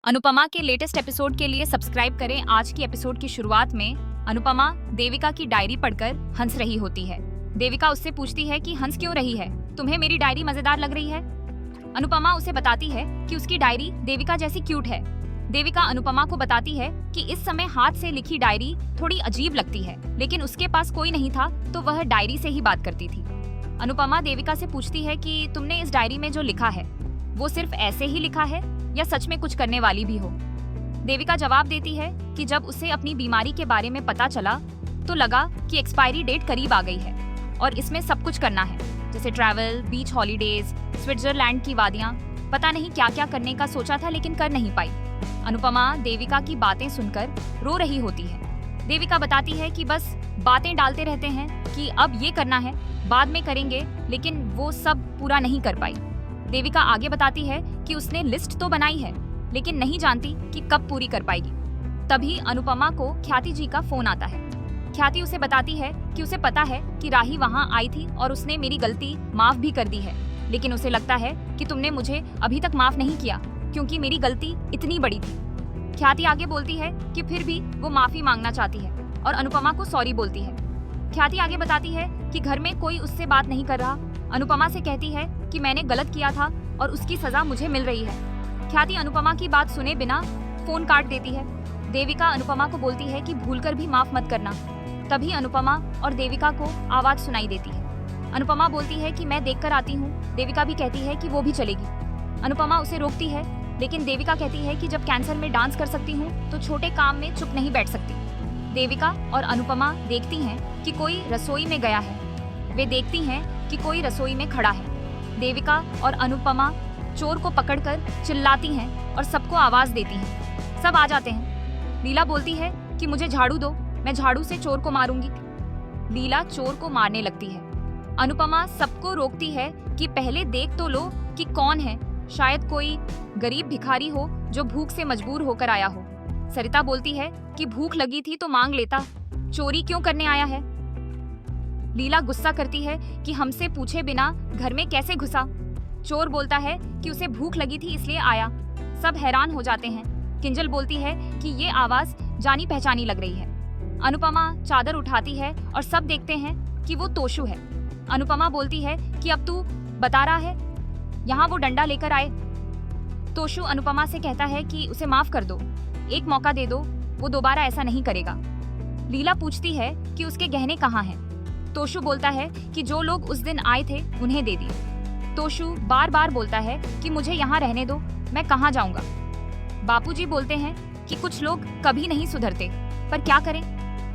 अनुपमा के latest episode के लिए सब्सक्राइब करें। आज की एपिसोड की शुरुआत में अनुपमा देविका की डायरी पढ़कर हंस रही होती है। देविका उससे पूछती है कि हंस क्यों रही है, तुम्हें मेरी डायरी मजेदार लग रही है। अनुपमा उसे बताती है कि उसकी डायरी देविका जैसी क्यूट है। देविका अनुपमा को बताती है कि इस समय हाथ से लिखी डायरी थोड़ी अजीब लगती है, लेकिन उसके पास कोई नहीं था तो वह डायरी से ही बात करती थी। अनुपमा देविका से पूछती है कि तुमने इस डायरी में जो लिखा है वो सिर्फ ऐसे ही लिखा है या सच में कुछ करने वाली भी हो। देविका जवाब देती है कि जब उसे अपनी बीमारी के बारे में पता चला तो लगा कि एक्सपायरी डेट करीब आ गई है और इसमें सब कुछ करना है, जैसे ट्रैवल, बीच हॉलीडेज, स्विट्जरलैंड की वादियां। पता नहीं क्या क्या करने का सोचा था लेकिन कर नहीं पाई। अनुपमा देविका की बातें सुनकर रो रही होती है। देविका बताती है कि बस बातें डालते रहते हैं कि अब ये करना है, बाद में करेंगे, लेकिन वो सब पूरा नहीं कर पाई। देविका आगे बताती है कि उसने लिस्ट तो बनाई है लेकिन नहीं जानती कि कब पूरी कर पाएगी। तभी अनुपमा को ख्याति जी का फोन आता है। ख्याति उसे बताती है कि उसे पता है कि राही वहाँ आई थी और उसने मेरी गलती माफ भी कर दी है, लेकिन उसे लगता है कि तुमने मुझे अभी तक माफ नहीं किया क्योंकि मेरी गलती इतनी बड़ी थी। ख्याति आगे बोलती है कि फिर भी वो माफी मांगना चाहती है और अनुपमा को सॉरी बोलती है। ख्याति आगे बताती है कि घर में कोई उससे बात नहीं कर रहा। अनुपमा से कहती है कि मैंने गलत किया था और उसकी सजा मुझे मिल रही है। ख्याति अनुपमा की बात सुने बिना फोन काट देती है। देविका अनुपमा को बोलती है कि भूलकर भी माफ मत करना। तभी अनुपमा और देविका को आवाज सुनाई देती है। अनुपमा बोलती है कि मैं देखकर आती हूँ। देविका भी कहती है कि वो भी चलेगी। अनुपमा उसे रोकती है, लेकिन देविका कहती है कि जब कैंसर में डांस कर सकती हूँ तो छोटे काम में चुप नहीं बैठ सकती। देविका और अनुपमा देखती हैं कि कोई रसोई में गया है। वे देखती हैं कि कोई रसोई में खड़ा है। देविका और अनुपमा चोर को पकड़कर चिल्लाती हैं और सबको आवाज देती हैं। सब आ जाते हैं। लीला बोलती है कि मुझे झाड़ू दो, मैं झाड़ू से चोर को मारूंगी। लीला चोर को मारने लगती है। अनुपमा सबको रोकती है कि पहले देख तो लो कि कौन है, शायद कोई गरीब भिखारी हो जो भूख से मजबूर होकर आया हो। सरिता बोलती है कि भूख लगी थी तो मांग लेता, चोरी क्यों करने आया है। लीला गुस्सा करती है कि हमसे पूछे बिना घर में कैसे घुसा। चोर बोलता है कि उसे भूख लगी थी इसलिए आया। सब हैरान हो जाते हैं। किंजल बोलती है कि ये आवाज जानी पहचानी लग रही है। अनुपमा चादर उठाती है और सब देखते हैं कि वो तोशु है। अनुपमा बोलती है कि अब तू बता रहा है, यहाँ वो डंडा लेकर आए। तोशु अनुपमा से कहता है कि उसे माफ कर दो, एक मौका दे दो, वो दोबारा ऐसा नहीं करेगा। लीला पूछती है कि उसके गहने कहाँ हैं। तोशु बोलता है कि जो लोग उस दिन आए थे उन्हें दे दिए। तोशु बार बार बोलता है कि मुझे यहाँ रहने दो, मैं कहाँ जाऊँगा। बापूजी बोलते हैं कि कुछ लोग कभी नहीं सुधरते, पर क्या करें,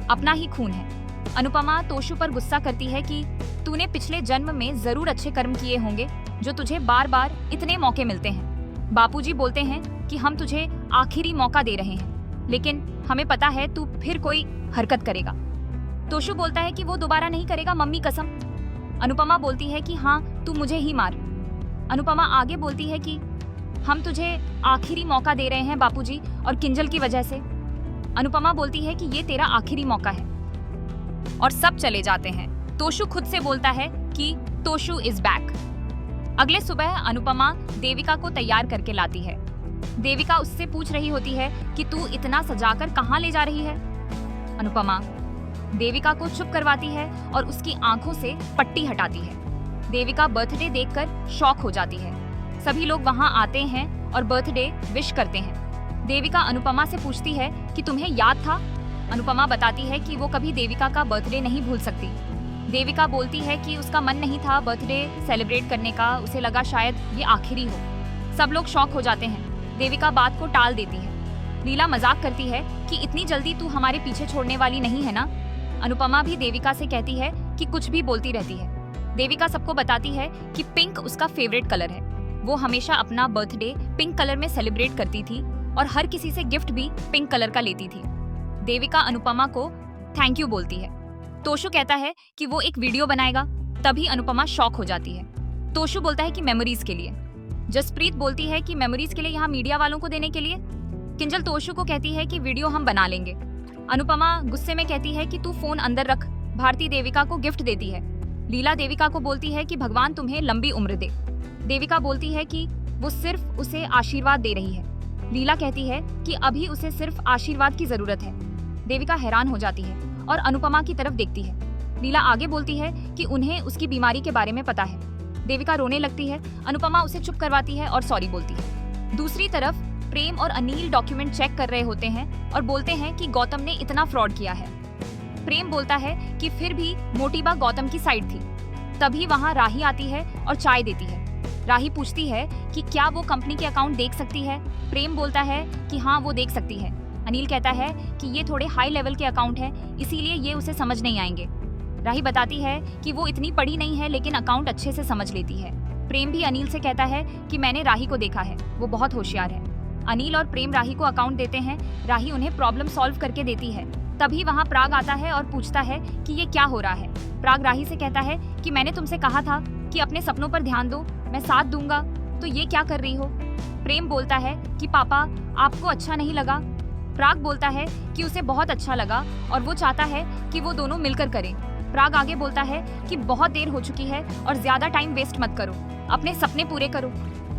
अपना ही खून है। अनुपमा तोशु पर गुस्सा करती है कि तूने पिछले जन्म में जरूर अच्छे कर्म किए होंगे जो तुझे बार बार इतने मौके मिलते हैं। बापूजी बोलते हैं कि हम तुझे आखिरी मौका दे रहे हैं, लेकिन हमें पता है तू फिर कोई हरकत करेगा। तोशु बोलता है कि वो दोबारा नहीं करेगा, मम्मी कसम। अनुपमा बोलती है कि हाँ, तू मुझे ही मार। अनुपमा आगे बोलती है कि हम तुझे आखिरी मौका दे रहे हैं बापूजी, और किंजल की वजह से। अनुपमा बोलती है कि ये तेरा आखिरी मौका है, और सब चले जाते हैं। तोशु खुद से बोलता है कि तोशु इज बैक। अगले सुबह अनुपमा देविका को तैयार करके लाती है। देविका उससे पूछ रही होती है कि तू इतना सजाकर कहाँ ले जा रही है। अनुपमा देविका को चुप करवाती है और उसकी आंखों से पट्टी हटाती है। देविका बर्थडे देखकर शॉक हो जाती है। सभी लोग वहां आते हैं और बर्थडे विश करते हैं। देविका अनुपमा से पूछती है कि तुम्हें याद था। अनुपमा बताती है कि वो कभी देविका का बर्थडे नहीं भूल सकती। देविका बोलती है कि उसका मन नहीं था बर्थडे सेलिब्रेट करने का, उसे लगा शायद ये आखिरी हो। सब लोग शॉक हो जाते हैं। देविका बात को टाल देती है। लीला मजाक करती है कि इतनी जल्दी तू हमारे पीछे छोड़ने वाली नहीं है ना। अनुपमा भी देविका से कहती है कि कुछ भी बोलती रहती है। देविका सबको बताती है कि पिंक उसका फेवरेट कलर है। वो हमेशा अपना बर्थडे पिंक कलर में सेलिब्रेट करती थी और हर किसी से गिफ्ट भी पिंक कलर का लेती थी। देविका अनुपमा को थैंक यू बोलती है। तोशु कहता है कि वो एक वीडियो बनाएगा। तभी अनुपमा शॉक हो जाती है। तोशु बोलता है कि मेमोरीज के लिए। जसप्रीत बोलती है कि मेमोरीज के लिए यहाँ मीडिया वालों को देने के लिए। किंजल तोशु को कहती है कि वीडियो हम बना लेंगे। अनुपमा गुस्से में कहती है कि तू फोन अंदर रख। भारती देविका को गिफ्ट देती है। लीला देविका को बोलती है कि भगवान तुम्हें लंबी उम्र दे। देविका बोलती है कि वो सिर्फ उसे आशीर्वाद दे रही है। लीला कहती है कि अभी उसे सिर्फ आशीर्वाद की जरूरत है। देविका हैरान हो जाती है और अनुपमा की तरफ देखती है। लीला आगे बोलती है कि उन्हें उसकी बीमारी के बारे में पता है। देविका रोने लगती है। अनुपमा उसे चुप करवाती है और सॉरी बोलती है। दूसरी तरफ प्रेम और अनिल डॉक्यूमेंट चेक कर रहे होते हैं और बोलते हैं कि गौतम ने इतना फ्रॉड किया है। प्रेम बोलता है कि फिर भी मोटिबा गौतम की साइड थी। तभी वहाँ राही आती है और चाय देती है। राही पूछती है कि क्या वो कंपनी के अकाउंट देख सकती है। प्रेम बोलता है कि हाँ, वो देख सकती है। अनिल कहता है कि ये थोड़े हाई लेवल के अकाउंट हैं, इसीलिए ये उसे समझ नहीं आएंगे। राही बताती है कि वो इतनी पढ़ी नहीं है, लेकिन अकाउंट अच्छे से समझ लेती है। प्रेम भी अनिल से कहता है कि मैंने राही को देखा है, वो बहुत होशियार है। अनिल और प्रेम राही को अकाउंट देते हैं। राही उन्हें प्रॉब्लम सॉल्व करके देती है। तभी वहाँ प्राग आता है और पूछता है कि ये क्या हो रहा है। प्राग राही से कहता है कि मैंने तुमसे कहा था कि अपने सपनों पर ध्यान दो, मैं साथ दूंगा, तो ये क्या कर रही हो। प्रेम बोलता है कि पापा, आपको अच्छा नहीं लगा। प्राग बोलता है कि उसे बहुत अच्छा लगा और वो चाहता है कि वो दोनों मिलकर करें। प्राग आगे बोलता है कि बहुत देर हो चुकी है और ज्यादा टाइम वेस्ट मत करो, अपने सपने पूरे करो।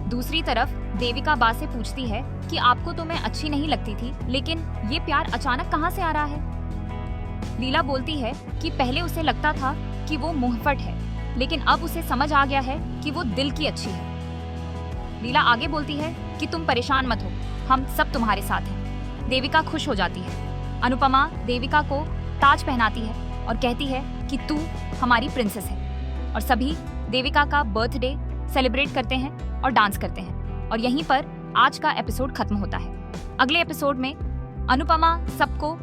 दूसरी तरफ देविका बा से पूछती है कि आपको तो मैं अच्छी नहीं लगती थी, लेकिन ये प्यार अचानक कहाँ से आ रहा है। लीला बोलती है कि पहले उसे लगता था कि वो मुंहफट है, लेकिन अब उसे समझ आ गया है कि वो दिल की अच्छी है। लीला आगे बोलती है कि तुम परेशान मत हो, हम सब तुम्हारे साथ हैं। देविका खुश हो जाती है। अनुपमा देविका को ताज पहनाती है और कहती है कि तू हमारी प्रिंसेस है। और सभी देविका का बर्थडे सेलिब्रेट करते हैं और डांस करते हैं। और यहीं पर आज का एपिसोड खत्म होता है। अगले एपिसोड में अनुपमा सबको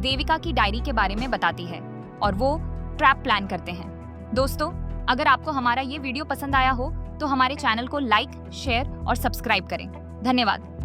देविका की डायरी के बारे में बताती है और वो ट्रैप प्लान करते हैं। दोस्तों, अगर आपको हमारा ये वीडियो पसंद आया हो तो हमारे चैनल को लाइक, शेयर और सब्सक्राइब करें। धन्यवाद।